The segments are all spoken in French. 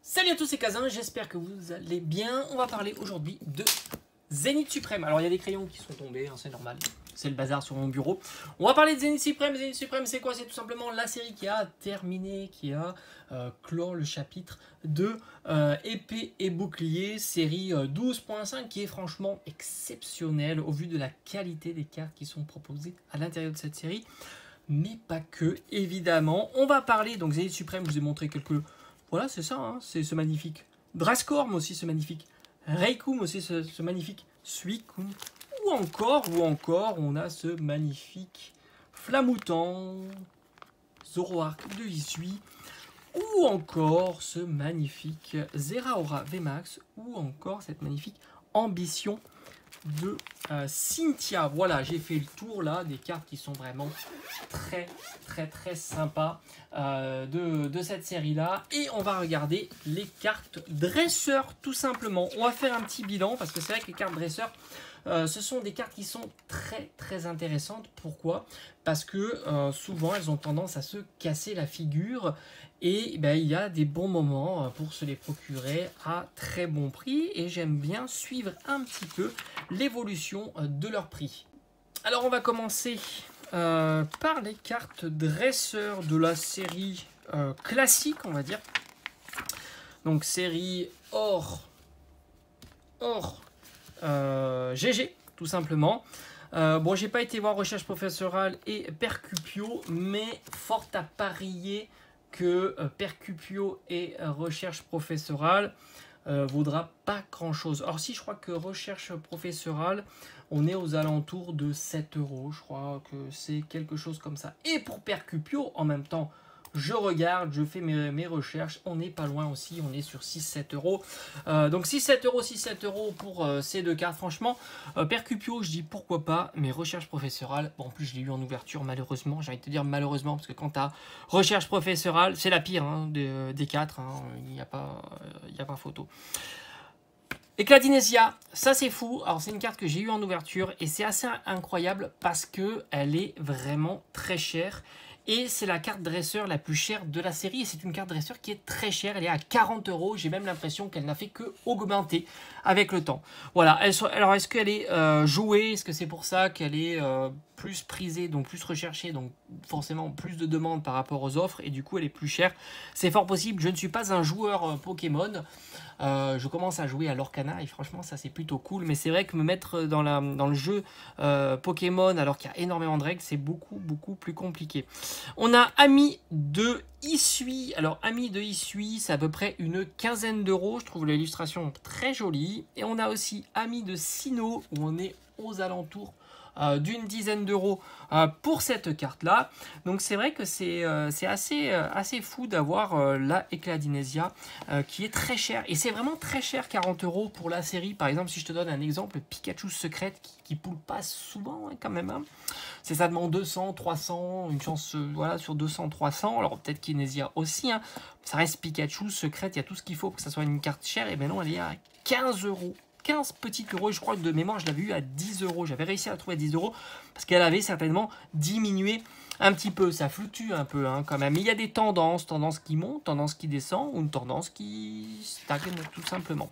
Salut à tous, c'est Kazin, j'espère que vous allez bien. On va parler aujourd'hui de Zénith Suprême. Alors il y a des crayons qui sont tombés, hein, c'est normal, c'est le bazar sur mon bureau. On va parler de Zénith Suprême. Zénith Suprême, c'est quoi? C'est tout simplement la série qui a terminé, qui a clore le chapitre de épée et bouclier, série 12.5, qui est franchement exceptionnelle au vu de la qualité des cartes qui sont proposées à l'intérieur de cette série. Mais pas que, évidemment. On va parler, donc Zénith Suprême, je vous ai montré quelques... Voilà, c'est ça, hein, c'est ce magnifique Drascorm aussi, ce magnifique Reikum aussi, ce magnifique Suicune. Ou encore, on a ce magnifique Flamoutant, Zoroark de Hisui. Ou encore ce magnifique Zeraora VMAX. Ou encore cette magnifique Ambition de Cynthia. Voilà, j'ai fait le tour là des cartes qui sont vraiment très sympas de cette série là, et on va regarder les cartes dresseurs tout simplement. On va faire un petit bilan parce que c'est vrai que les cartes dresseurs ce sont des cartes qui sont très intéressantes. Pourquoi? Parce que souvent elles ont tendance à se casser la figure, et ben, il y a des bons moments pour se les procurer à très bon prix, et j'aime bien suivre un petit peu l'évolution de leur prix. Alors on va commencer par les cartes dresseurs de la série classique, on va dire. Donc série or GG tout simplement. Bon, j'ai pas été voir Recherche Professorale et Percupio, mais fort à parier que Percupio et Recherche Professorale vaudra pas grand chose. Alors si, je crois que Recherche Professorale, on est aux alentours de 7 €, je crois que c'est quelque chose comme ça. Et pour Percupio, en même temps, je regarde, je fais mes recherches, on n'est pas loin aussi, on est sur 6-7 €. Donc 6-7 € pour ces deux cartes. Franchement, Percupio, je dis pourquoi pas, mais Recherche Professorale, bon, en plus je l'ai eu en ouverture malheureusement, j'ai envie de te dire malheureusement, parce que quand tu as Recherche Professorale, c'est la pire hein, des quatre, hein, il n'y a pas photo. Ecladinesia, ça c'est fou. Alors c'est une carte que j'ai eu en ouverture et c'est assez incroyable parce que elle est vraiment très chère. Et c'est la carte dresseur la plus chère de la série. Et c'est une carte dresseur qui est très chère. Elle est à 40 €. J'ai même l'impression qu'elle n'a fait que augmenter avec le temps. Voilà. Alors, est-ce qu'elle est jouée? Est-ce que c'est pour ça qu'elle est plus prisée, donc plus recherchée, donc forcément plus de demandes par rapport aux offres, et du coup elle est plus chère? C'est fort possible. Je ne suis pas un joueur Pokémon. Je commence à jouer à l'Orcana et franchement ça c'est plutôt cool, mais c'est vrai que me mettre dans le jeu Pokémon alors qu'il y a énormément de règles, c'est beaucoup plus compliqué. On a Ami de Hisui. Alors Ami de Hisui, c'est à peu près une quinzaine d'euros. Je trouve l'illustration très jolie. Et on a aussi Ami de Sinnoh, où on est aux alentours d'une dizaine d'euros pour cette carte là. Donc c'est vrai que c'est assez fou d'avoir la Ecladinesia qui est très chère, et c'est vraiment très cher, 40 € pour la série. Par exemple, si je te donne un exemple, Pikachu secrète qui poule pas souvent hein, quand même hein. C'est ça demande 200 300, une chance voilà sur 200 300. Alors peut-être Kinesia aussi hein. Ça reste Pikachu secrète, il y a tout ce qu'il faut pour que ça soit une carte chère. Et ben non, elle est à 15 €. 15 petits euros, et je crois que de mémoire je l'avais eu à 10 €. J'avais réussi à la trouver à 10 € parce qu'elle avait certainement diminué un petit peu. Ça fluctue un peu hein, quand même. Mais il y a des tendances qui montent, tendances qui descendent, ou une tendance qui stagne tout simplement.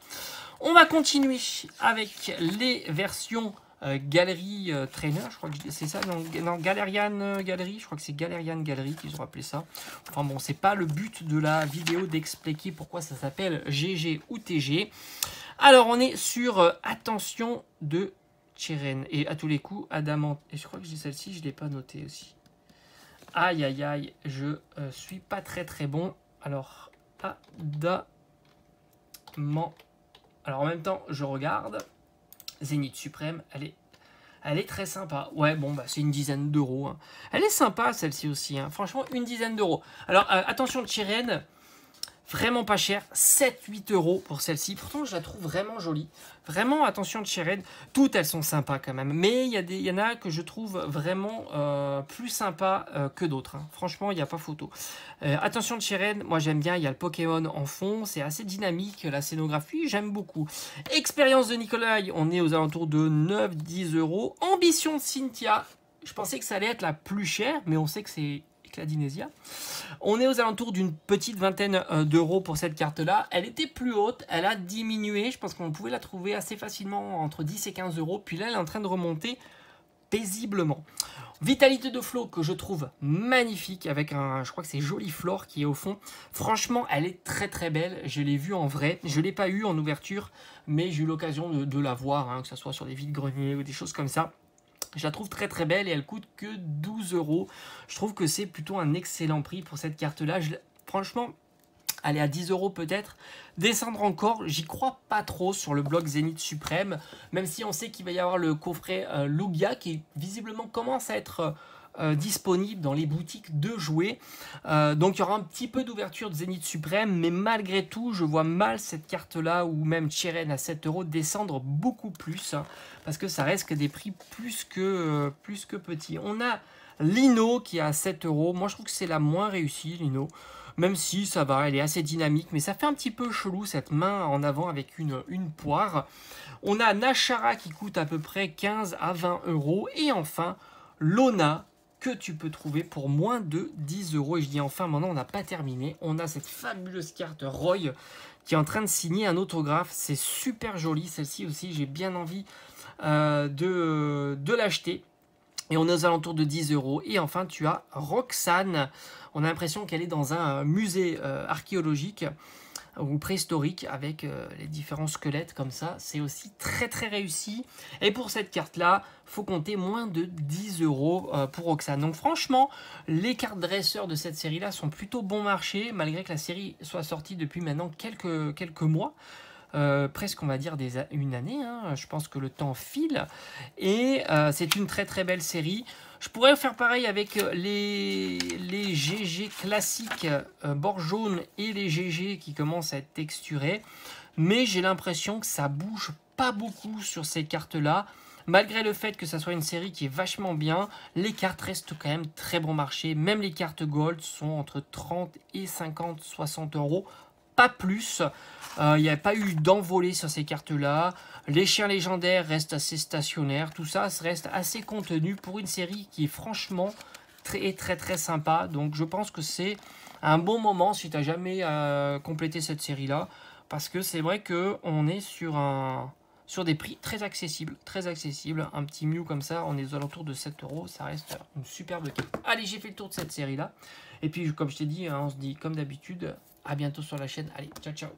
On va continuer avec les versions Galerie Trainer, je crois que c'est ça, non Galerian Galerie, je crois que c'est Galerian Galerie qu'ils ont appelé ça. Enfin bon, c'est pas le but de la vidéo d'expliquer pourquoi ça s'appelle GG ou TG. Alors on est sur Attention de Cheren, et à tous les coups Adamant, et je crois que j'ai celle-ci, je ne l'ai pas notée aussi. Aïe aïe aïe, je suis pas très bon. Alors Adamant, alors en même temps je regarde Zénith Suprême, elle est très sympa. Ouais, bon, bah, c'est une dizaine d'euros. Hein. Elle est sympa, celle-ci aussi. Hein. Franchement, une dizaine d'euros. Alors, attention de Chirène, vraiment pas cher. 7-8 € pour celle-ci. Pourtant, je la trouve vraiment jolie. Vraiment, attention de Chirène. Toutes, elles sont sympas quand même. Mais il y en a que je trouve vraiment plus sympas que d'autres. Hein. Franchement, il n'y a pas photo. Attention de Chirène, moi j'aime bien. Il y a le Pokémon en fond. C'est assez dynamique. La scénographie, j'aime beaucoup. Expérience de Nikolai, on est aux alentours de 9-10 €. Ambition de Cynthia, je pensais que ça allait être la plus chère, mais on sait que c'est Cladinesia. On est aux alentours d'une petite vingtaine d'euros pour cette carte-là. Elle était plus haute, elle a diminué. Je pense qu'on pouvait la trouver assez facilement entre 10 et 15 euros. Puis là, elle est en train de remonter paisiblement. Vitalité de Flow que je trouve magnifique avec un, je crois que c'est Joli Flore qui est au fond. Franchement, elle est très très belle. Je l'ai vue en vrai. Je ne l'ai pas eu en ouverture, mais j'ai eu l'occasion de la voir, hein, que ce soit sur des vides-greniers ou des choses comme ça. Je la trouve très très belle et elle coûte que 12 euros. Je trouve que c'est plutôt un excellent prix pour cette carte-là. Franchement, aller à 10 euros peut-être. Descendre encore, j'y crois pas trop sur le bloc Zénith Suprême, même si on sait qu'il va y avoir le coffret Lugia qui visiblement commence à être disponible dans les boutiques de jouets. Donc il y aura un petit peu d'ouverture de Zénith Suprême, mais malgré tout, je vois mal cette carte-là ou même Cheren à 7 euros descendre beaucoup plus, hein, parce que ça reste que des prix plus que petits. On a Lino qui est à 7 euros. Moi je trouve que c'est la moins réussie, Lino. Même si ça va, elle est assez dynamique, mais ça fait un petit peu chelou cette main en avant avec une poire. On a Nashara qui coûte à peu près 15 à 20 euros. Et enfin, Lona que tu peux trouver pour moins de 10 euros. Et je dis enfin, maintenant on n'a pas terminé. On a cette fabuleuse carte Roy qui est en train de signer un autographe. C'est super joli, celle-ci aussi, j'ai bien envie de l'acheter. Et on est aux alentours de 10 euros. Et enfin, tu as Roxane. On a l'impression qu'elle est dans un musée archéologique ou préhistorique avec les différents squelettes comme ça. C'est aussi très très réussi. Et pour cette carte-là, faut compter moins de 10 euros pour Roxane. Donc franchement, les cartes dresseurs de cette série-là sont plutôt bon marché, malgré que la série soit sortie depuis maintenant quelques mois. Presque on va dire une année, hein. Je pense que le temps file et c'est une très très belle série. Je pourrais faire pareil avec les GG classiques bord jaune et les GG qui commencent à être texturés, mais j'ai l'impression que ça bouge pas beaucoup sur ces cartes là. Malgré le fait que ça soit une série qui est vachement bien, les cartes restent quand même très bon marché. Même les cartes gold sont entre 30 et 50, 60 euros. Pas plus. Il n'y a pas eu d'envolée sur ces cartes-là. Les chiens légendaires restent assez stationnaires. Tout ça reste assez contenu pour une série qui est franchement très sympa. Donc je pense que c'est un bon moment si tu n'as jamais complété cette série-là. Parce que c'est vrai qu'on est sur des prix très accessibles. Un petit Mew comme ça, on est aux alentours de 7 euros. Ça reste une superbe carte. Allez, j'ai fait le tour de cette série-là. Et puis, comme je t'ai dit, on se dit comme d'habitude, à bientôt sur la chaîne. Allez, ciao, ciao.